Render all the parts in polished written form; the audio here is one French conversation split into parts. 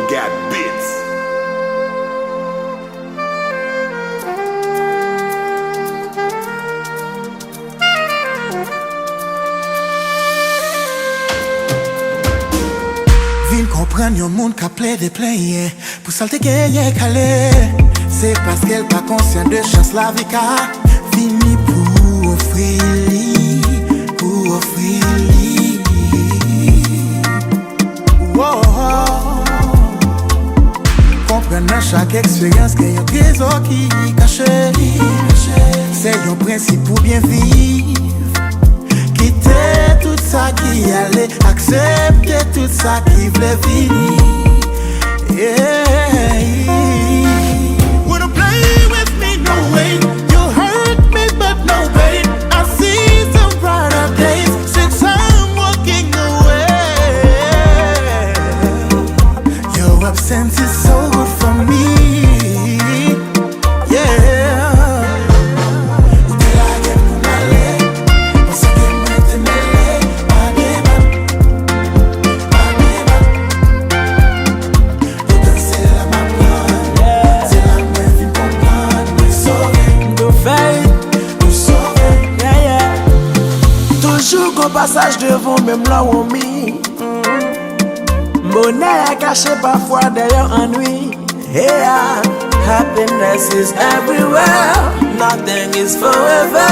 got bits. Vin comprendre yon monde qui a plaidé plaigné pour salte gagner calé. C'est parce qu'elle pas conscient de chance la vie qu'a fini pour offrir li, pour offrir li. Wow. Comprendre chaque expérience qu'il y a des trésor qui caché. C'est un principe pour bien vivre. Quitter tout ça qui allait, accepter tout ça qui voulait venir. Yeah. Wanna play with me? No way. You hurt me, but no pain. I see some brighter days since I'm walking away. Your absence is so good for me. Yeah. Passage devant même là où on mis. Bonheur caché parfois derrière ennui. Yeah, happiness is everywhere. Nothing is forever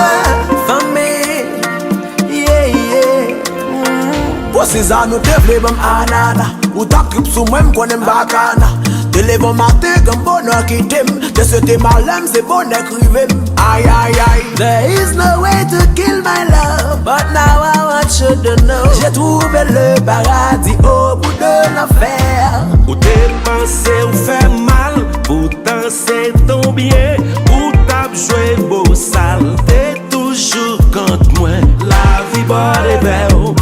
for me. Yeah, yeah. Pour ces années, te vle bam anana. Ou ta grip sous moi, m'kon em bakana. Te lève matin comme bonheur qui t'aime. Te souhaiter malem, c'est bonheur qui rivem. Aïe, aïe, aïe. There is no way to kill my love, but now I want you to know. J'ai trouvé le paradis au bout de l'enfer. Ou t'es pensé ou fait mal, pourtant c'est ton bien. Ou t'as joué beau sale, t'es toujours contre moi. La vie bonne et belle,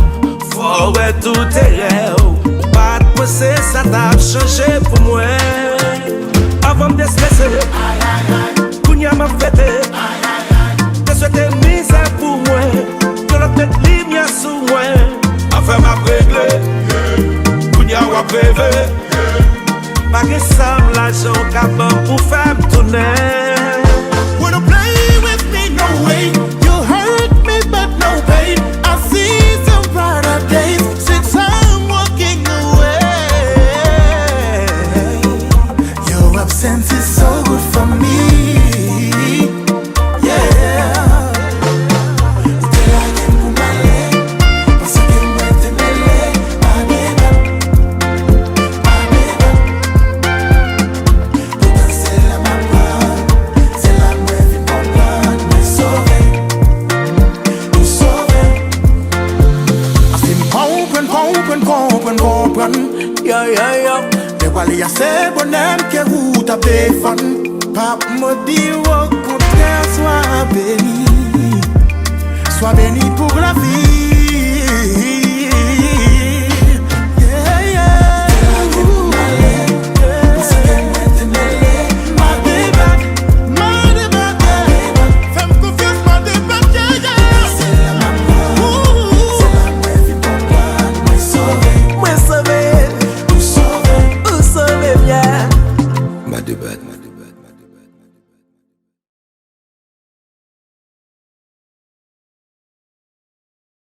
faut ouais tout est réel. Pas de moi c'est ça t'a changé pour moi. Avant de stresser, Kounia m'a fêté. Te souhaité misère pour moi, que la tête ligne sous moi. Enfin m'a réglé, Kounia m'a prévé. Pas que ça l'argent capable pour faire tourner. Wanna play with me? No way. You hurt me, but no pain. I see some brighter days since I'm walking away. Your absence is so good for me. Yo, yo, yo. Te wale ya se bonheur que vous tapez fun. Pas me dire au contraire, sois béni. Sois béni pour la vie.